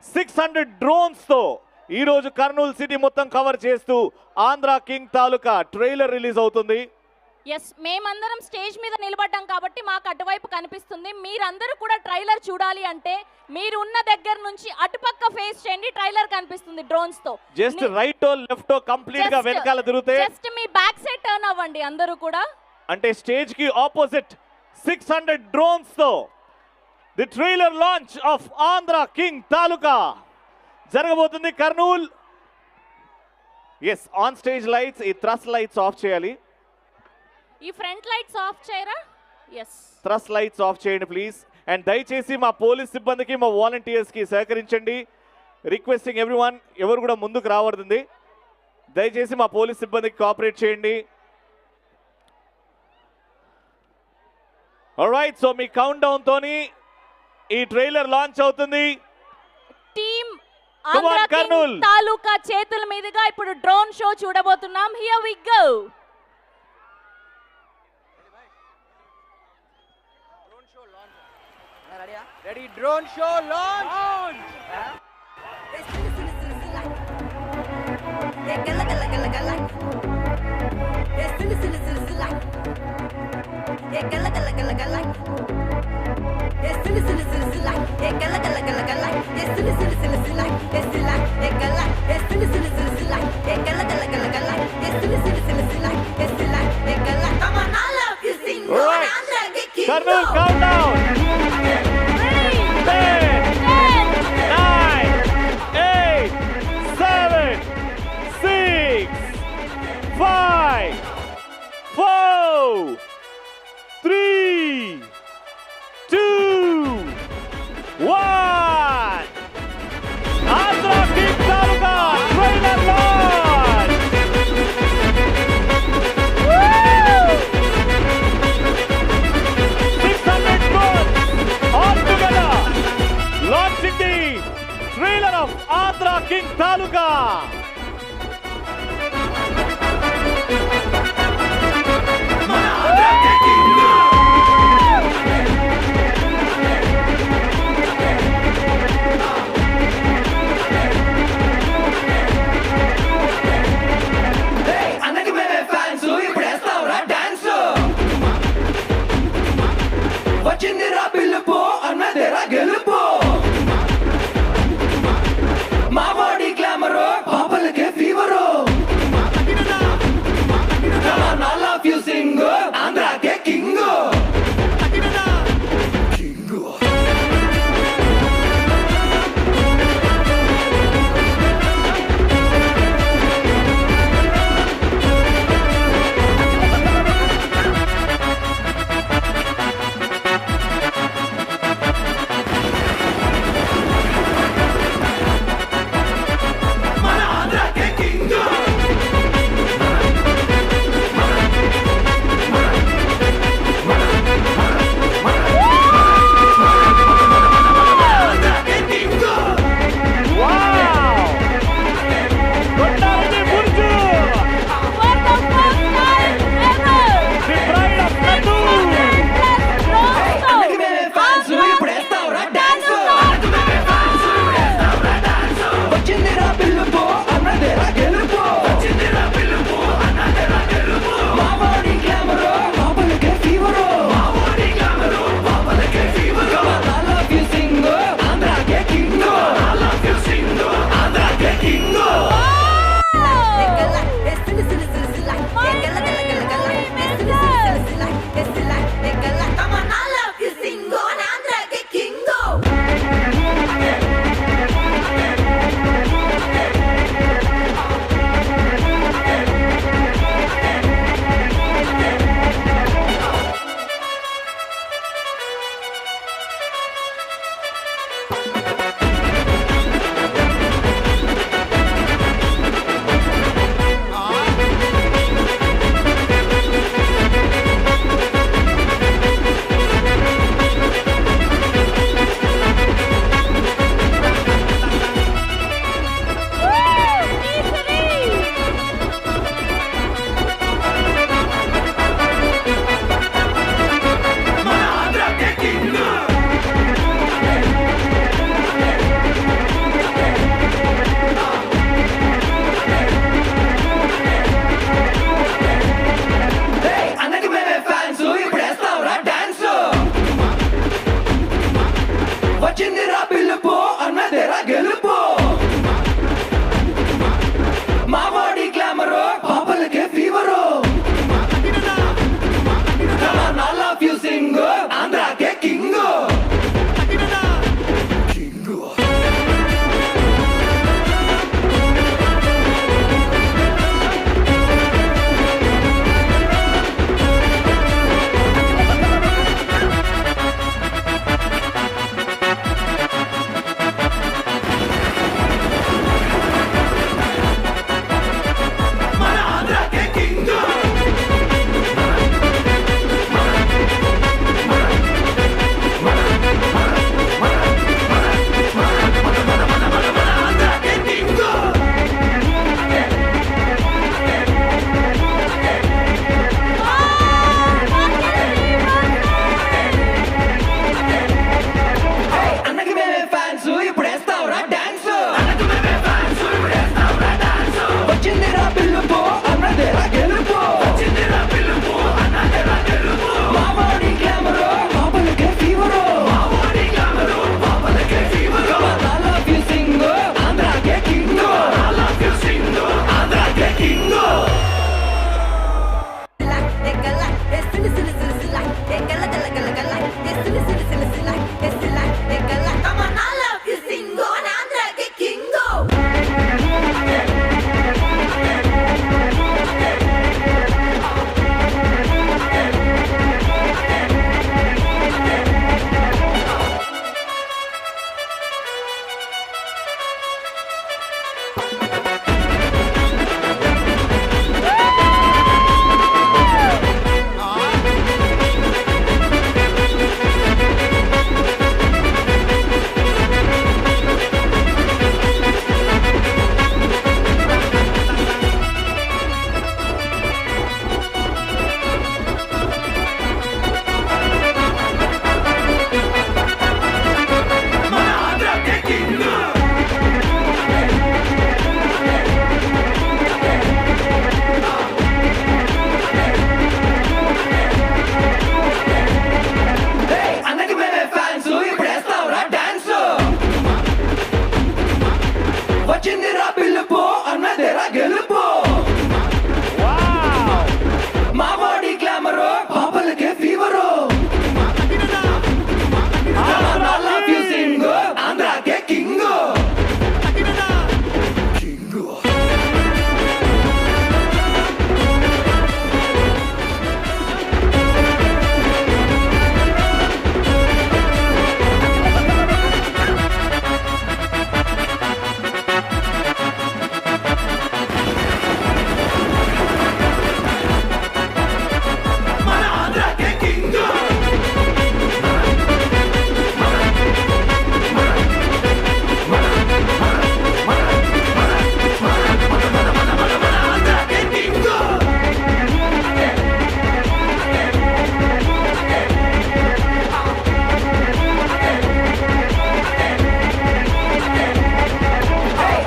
600 drones తో ఈ రోజు కర్నూలు సిటీ మొత్తం కవర్ చేస్తూ ఆంధ్ర కింగ్ తాలూకా ట్రైలర్ రిలీజ్ అవుతుంది. ఎస్, మేమందరం స్టేజ్ మీద నిలబడ్డాం కాబట్టి మాకు అటువైపు కనిపిస్తుంది. మీరందరూ కూడా ట్రైలర్ చూడాలి అంటే మీరు ఉన్న దగ్గర నుంచి అటుపక్క ఫేస్ చేయండి, ట్రైలర్ కనిపిస్తుంది డ్రోన్స్ తో. జస్ట్ రైట్ లెఫ్ట్ కంప్లీట్ గా వెనకాల తిరిగితే జస్ట్ మీ బ్యాక్ సైడ్ టర్న్ అవ్వండి అందరూ కూడా. అంటే స్టేజ్ కి ఆపోజిట్ 600 డ్రోన్స్ తో the trailer launch of Andhra king Taluka జరగబోతుంది Kurnool. Yes, on stage lights, ఈ థ్రస్ట్ లైట్స్ ఆఫ్ చేయాలి. ఈ ఫ్రంట్ లైట్స్ ఆఫ్ చేయరా? ఎస్, థ్రస్ట్ లైట్స్ ఆఫ్ చేయండి ప్లీజ్. అండ్ దయచేసి మా పోలీస్ సిబ్బందికి మా వాలంటీర్స్కి సహకరించండి. రిక్వెస్టింగ్ ఎవ్రీవన్, ఎవరు కూడా ముందుకు రావడుతుంది. దయచేసి మా పోలీస్ సిబ్బందికి కోఆపరేట్ చేయండి. ఆల్రైట్, సో మీ కౌంట్ డౌన్ తోని ఈ ట్రైలర్ లాంచ్ అవుతుంది. Team Come on, Andhra Karnool. King Taluka చేతుల మీదుగా ఇప్పుడు డ్రోన్ షో చూడబోతున్నాం. Here we go. Ready, drone show launch! Karnool, countdown. 10, 9, 8, 7, 6, 5, 4, 3, 2, 1. Andhra King Taluka trailer launch. 600 drones all together launching the trailer of Andhra King Taluka. అన్నకి మేమే fans ఇప్పుడు వేస్తావురా dance వచ్చిందిరా పిలుపు అన్నదిరా గెలుపు మా బాడీ గ్లామర్ పాపల అన్నకి మేమే ఫ్యాన్స్ ఇప్పుడు వేస్తావురా డాన్స్ వచ్చిందిరా పిలుపు అన్నదేరా గెలుపు మా బాడీ గ్లామరు పాపలకే ఫీవరు ఆంధ్రాకే కింగ్ మన ఆంధ్రాకే కింగ్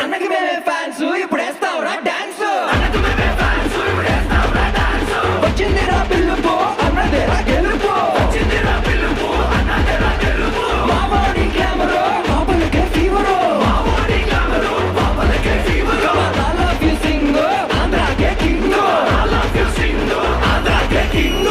అన్నకి మేమే ఫ్యాన్స్ ఇప్పుడు వేస్తావురా డాన్స్ వచ్చిందిరా పిలుపు అన్నదేరా గెలుపు మా బాడీ గ్లామరు పాపలకే fever I love you sing ఆంధ్రాకే కింగ్ ఆంధ్రాకే king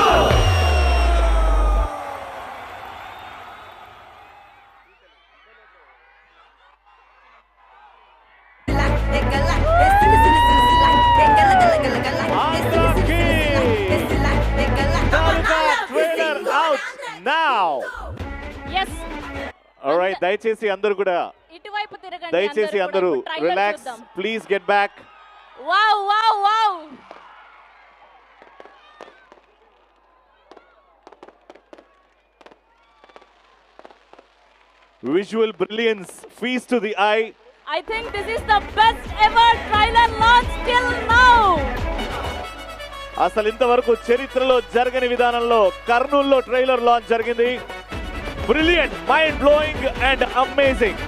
trailer out now. Yes alright, దయచేసి అందరూ కూడా ఇటువైపు తిరగండి. దయచేసి అందరూ relax, please get back. Wow wow wow. Visual brilliance, feast to the eye. I think this is the best ever trailer launch till now. అసలు ఇంతవరకు చరిత్రలో జరగని విధానంలో కర్నూలులో ట్రైలర్ లాంచ్ జరిగింది. Brilliant, mind blowing and amazing.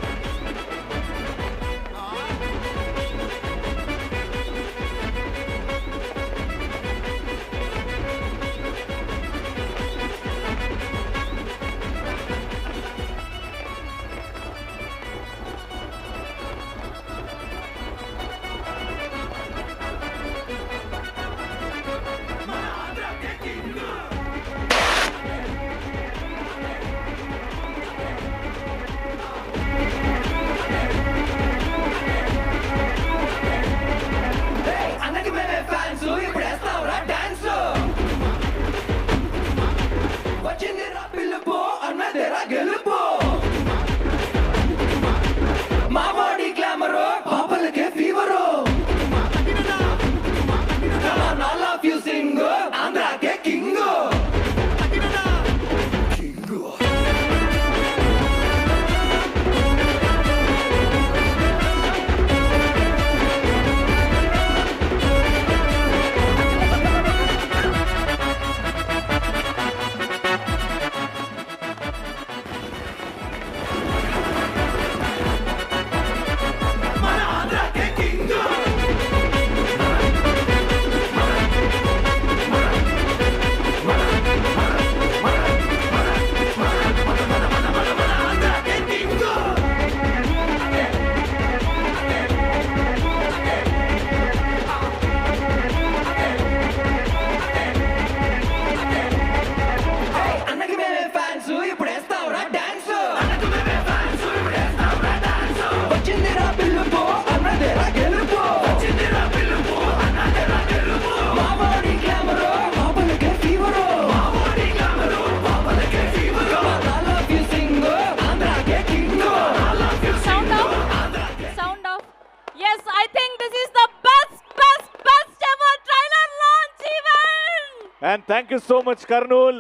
And thank you so much Kurnool.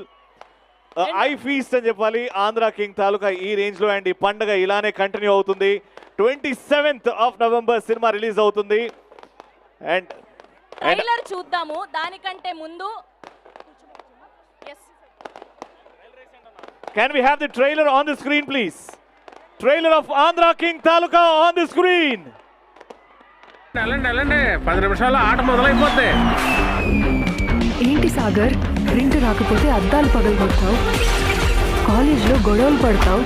I feast అని చెప్పాలి Andhra king తాలూకా ఈ రేంజ్ లో. అండ్ ఈ పండుగ ఇలానే కంటిన్యూ అవుతుంది. 27th of November cinema release అవుతుంది. అండ్ ట్రైలర్ చూద్దాము. దానికంటే ముందు can we have the trailer on the screen please? Trailer of Andhra King Taluka on the screen. వెళ్ళండి 10 నిమిషాల్లో ఆట మొదలైపోద్ది. ఏంటి సాగర్, ప్రింట్ రాకపోతే అద్దాలు పగలగొడతావు, కాలేజ్లో గొడవలు పడతావు,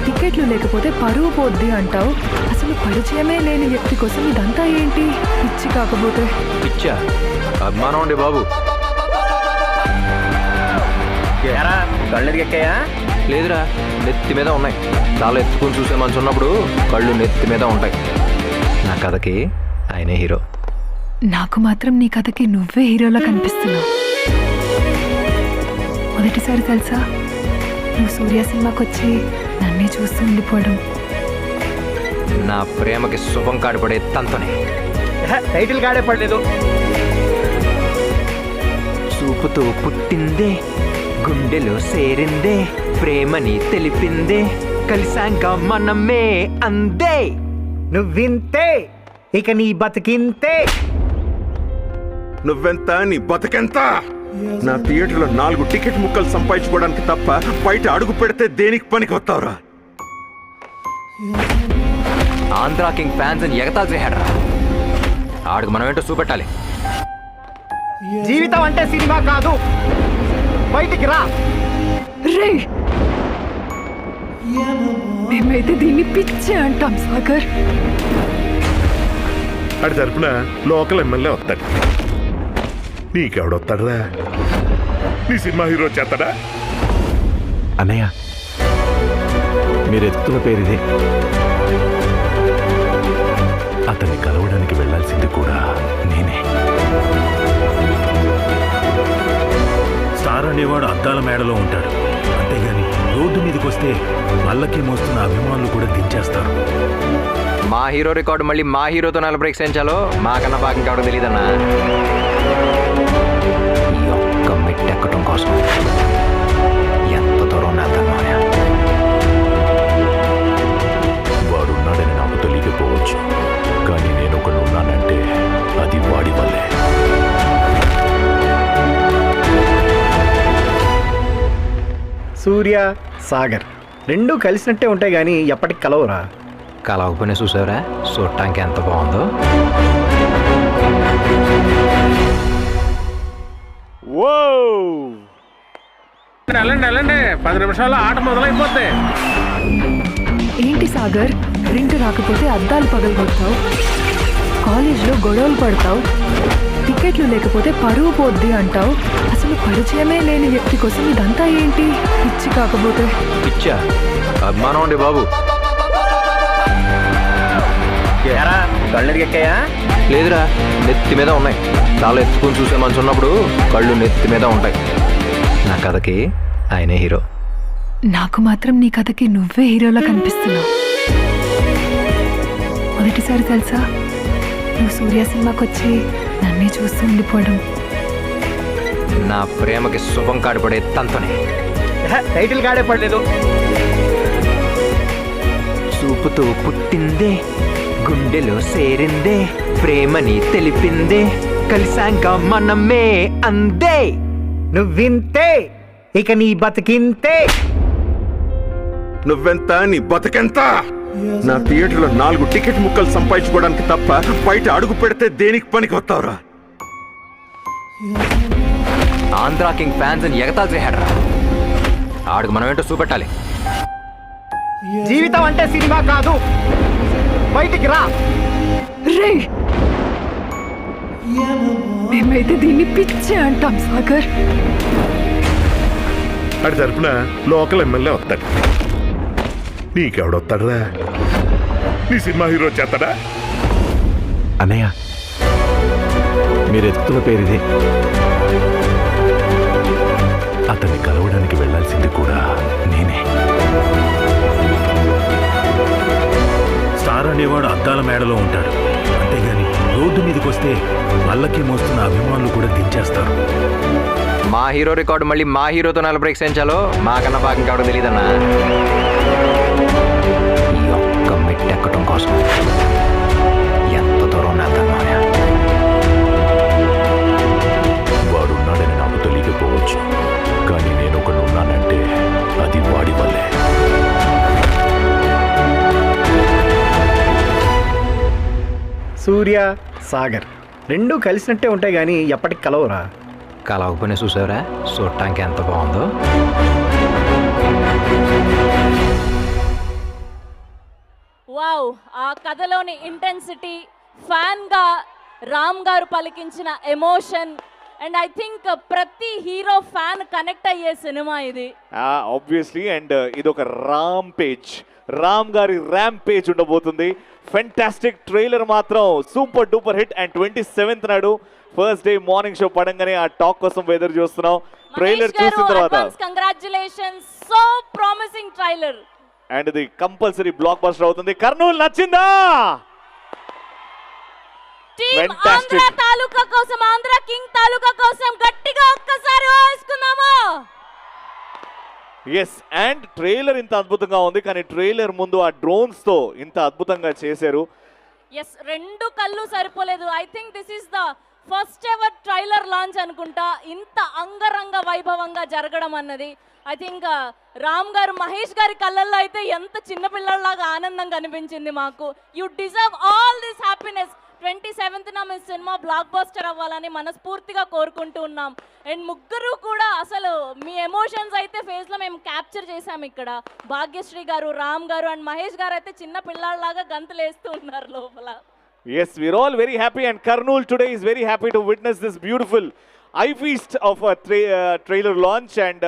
టికెట్లు లేకపోతే పరువు పోద్ది అంటావు. అసలు పరిచయమే లేని వ్యక్తి కోసం ఇదంతా ఏంటి? పిచ్చి కాకపోతే పిచ్చా? అభిమానం అండి బాబు. కళ్ళకి ఎక్కాయా? లేదురా, నెత్తి మీద ఉన్నాయి. చాలా ఎత్తుకుని చూసే మనిషి ఉన్నప్పుడు కళ్ళు నెత్తి మీద ఉంటాయి. నా కథకి ఆయనే హీరో. నాకు మాత్రం నీ కథకి నువ్వే హీరోలా కనిపిస్తున్నావు. మొదటిసారి తెలుసా నువ్వు సూర్య సినిమాకి వచ్చి నన్నే చూస్తూ ఉండిపోవడం. నా ప్రేమకి శుభం కాడిపడే తంతనే. టైటిల్ కాడే పడలేదు. చూపుతో పుట్టిందే, గుండెలో సేరిందే, ప్రేమని తెలిపిందే, కలిసాంక మనమే అందే. నువ్వింతే ఇక నీ బతికింతే. నువ్వెంత నీ బతుకెంత? నా థియేటర్లో 4 టికెట్ ముక్కలు సంపాదించుకోవడానికి తప్ప బయట అడుగు పెడితే దేనికి పనికి వస్తావురా? ఆంధ్రా కింగ్ ఫ్యాన్స్ అని ఎగతాలు చేశాడు. ఆడికి మనం ఏంటో చూపెట్టాలి. జీవితం అంటే సినిమా కాదు, బయటికి రా. రే, మేమైతే దీన్ని పిచ్చి అంటాం సాగర్. అడి తరపున లోకల్ ఎమ్మెల్యే వస్తాడు. నీకెవడొస్తాడరా? నీ సినిమా హీరో చేస్తాడా? అన్నయ్య, మీరు ఎత్తుతున్న పేరిదే. అతన్ని కలవడానికి వెళ్ళాల్సింది కూడా నేనే. స్టార్ అనేవాడు అద్దాల మేడలో ఉంటాడు, అంతేగాని రోడ్డు మీదకి వస్తే పల్లకి మోస్తున్న అభిమానులు కూడా దించేస్తారు. మా హీరో రికార్డు మళ్ళీ మా హీరోతో నలభై ఎక్స్చేయించాలో మాకన్నా బాగా కావడం తెలియదన్నా. ఈ ఒక్క మెట్టెక్కడం కోసం ఎంత దూరం వెళ్తాను. వాడున్నాడని నాకు తెలియకపోవచ్చు, కానీ నేను ఒకడు ఉన్నానంటే అది వాడి వల్లే. సూర్య సాగర్ రెండూ కలిసినట్టే ఉంటాయి కానీ ఎప్పటికి కలవరా. కలవకపోయినా చూసావురా, చూడటానికి ఎంత బాగుందో. వెళ్ళండి 10 నిమిషాల్లో ఆట మొదలైపోద్ది. ఏంటి సాగర్, ప్రింట్ రాకపోతే అద్దాలు పగలగొడతావు, కాలేజ్లో గొడవలు పడతావు, టికెట్లు లేకపోతే పరువు పోద్ది అంటావు. అసలు పరిచయమే లేని వ్యక్తి కోసం ఇదంతా ఏంటి? పిచ్చి కాకపోతే పిచ్చా? అభిమానం అండి బాబు. కళ్ళకి ఎక్కాయా? లేదురా, నెత్తి మీద ఉన్నాయి. చాలా ఎత్తుకుని చూసే మనిషి ఉన్నప్పుడు కళ్ళు నెత్తి మీద ఉంటాయి. నా కథకి ఆయనే హీరో. నాకు మాత్రం నీ కథకి నువ్వే హీరోలా కనిపిస్తున్నావు. మొదటిసారి తెలుసా నువ్వు సూర్య సినిమాకి వచ్చి నన్నే చూస్తూ ఉండిపోవడం. నా ప్రేమకి శుభం కాడిపడే తంతనే. టైటిల్ కాడే పడలేదు. చూపుతో పుట్టిందే, గుండెలో సేరిందే, ప్రేమని తెలిపిందే, కలిసాంక మనమే అందే. నువ్వింతే ఇక నీ బతికింతే. నువ్వెంత నీ బతుకెంత? నా థియేటర్లో 4 టికెట్ ముక్కలు సంపాదించుకోవడానికి తప్ప బయట అడుగు పెడితే దేనికి పనికి వస్తావురా? ఆంధ్రా కింగ్ ఫ్యాన్స్ అని ఎగతాలు చేశాడు. ఆడికి మనం ఏంటో చూపెట్టాలి. జీవితం అంటే సినిమా కాదు, బయటికి రా. రే, మేమైతే దీన్ని పిచ్చి అంటాం సాగర్. అడి తరపున లోకల్ ఎమ్మెల్యే వస్తాడు. నీకెవడొస్తాడరా? నీ సినిమా హీరో చేస్తాడా? అన్నయ్య, మీరు ఎత్తుతున్న పేరిదే. అతన్ని కలవడానికి వెళ్ళాల్సింది కూడా నేనే. స్టార్ అనేవాడు అద్దాల మేడలో ఉంటాడు, అంతేగాని రోడ్డు మీదకి వస్తే పల్లకి మోస్తున్న అభిమానులు కూడా దించేస్తారు. మా హీరో రికార్డు మళ్ళీ మా హీరోతో నలభై ఎక్స్టెన్చాలో మాకన్నా బాగా ఇంకెవడో తెలియదన్నా. ఈ ఒక్క మెట్టెక్కడం కోసం ఎంత దూరం వెళ్తాను. వాడున్నాడని నాకు తెలియకపోవచ్చు, కానీ నేను ఒకడు ఉన్నానంటే అది వాడి వల్లే. సూర్య సాగర్ రెండూ కలిసినట్టే ఉంటాయి కానీ ఎప్పటికి కలవరా. కలవకపోయినా చూసావురా చూడటానికి ఎంత బాగుందో. వావ్, ఆ కథలోని ఇంటెన్సిటీ, ఫ్యాన్ గా రామ్ గారు పలికించిన ఎమోషన్, అండ్ ఐ థింక్ ప్రతి హీరో ఫ్యాన్ కనెక్ట్ అయ్యే సినిమా ఇది. ఆబ్వియస్లీ. అండ్ ఇది ఒక రామ్ గారి ర్యామ్ పేజ్ ఉండబోతుంది. ఫెంటాస్టిక్ ట్రైలర్ మాత్రం super duper hit. And 27th నాడు ఫస్ట్ డే మార్నింగ్ షో పడంగానే ఆ టాక్ కోసం ఎదురు చూస్తున్నాం. ట్రైలర్ చూసిన తర్వాత congratulations, so promising trailer. And ఇది కంపల్సరీ బ్లాక్ బస్టర్ అవుతుంది. కర్నూలు నచ్చిందా? టీమ్ ఆంధ్ర తాలూకా కోసం, ఆంధ్ర కింగ్ తాలూకా కోసం గట్టిగా ఒక్కసారి వేసుకుందామా? ఎస్. అండ్ ట్రైలర్ ఇంత అద్భుతంగా ఉంది, కానీ ట్రైలర్ ముందు ఆ డ్రోన్స్ తో ఇంత అద్భుతంగా చేశారు. ఎస్, రెండు కళ్ళు సరిపోలేదు. I think this is the first ever trailer launch అనుకుంటా, ఇంత అంగరంగ వైభవంగా జరగడం అన్నది. ఐ థింక్ రామ్ గారు, మహేష్ గారి కళ్ళల్లో అయితే ఎంత చిన్నపిల్లలాగా ఆనందం కనిపించింది మాకు. You deserve all this happiness. 27th me cinema block buster అవ్వాలని మనస్ఫూర్తిగా కోరుకుంటూ ఉన్నాం. అండ్ ముగ్గురు కూడా అసలు మీ ఎమోషన్స్ అయితే ఫేస్ లో మేము క్యాప్చర్ చేసాం ఇక్కడ. భాగ్యశ్రీ గారు, రామ్ గారు అండ్ మహేష్ గారు అయితే చిన్న పిల్లల్లాగా గంతులేస్తూ ఉన్నారు లోపల. Yes, we're all very happy, and Karnool today is very happy to witness this beautiful eye feast of a trailer launch. And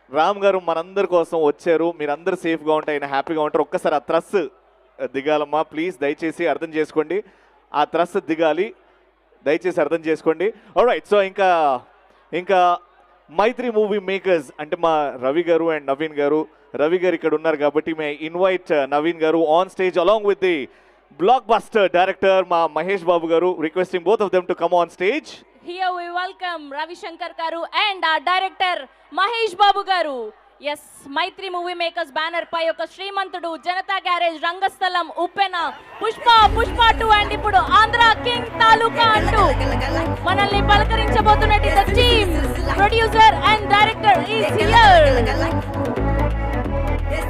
Ram గారు మనందరి కోసం వచ్చారు. మీరందరూ సేఫ్గా ఉంటాయి, హ్యాపీగా ఉంటారు. ఒక్కసారి ఆ త్రస్ దిగాలమ్మా ప్లీజ్, దయచేసి అర్థం చేసుకోండి. ఆ త్రస్ దిగాలి, దయచేసి అర్థం చేసుకోండి. ఆల్రైట్, సో ఇంకా మైత్రి మూవీ మేకర్స్ అంటే మా రవి గారు అండ్ నవీన్ గారు. రవి గారు ఇక్కడ ఉన్నారు కాబట్టి మే ఇన్వైట్ నవీన్ గారు on stage along with the blockbuster director ma Mahesh Babu garu, requesting both of them to come on stage. Here we welcome Ravi Shankar garu and our director Mahesh Babu garu. Yes, Maitri Movie Makers banner pay oka Srimantudu, Janata Garage, Rangasthalam, Uppena, Pushpa 2 and ippudu Andhra King Taluka antu manalni palakarinchabothunati the team, producer and director is here. Yes,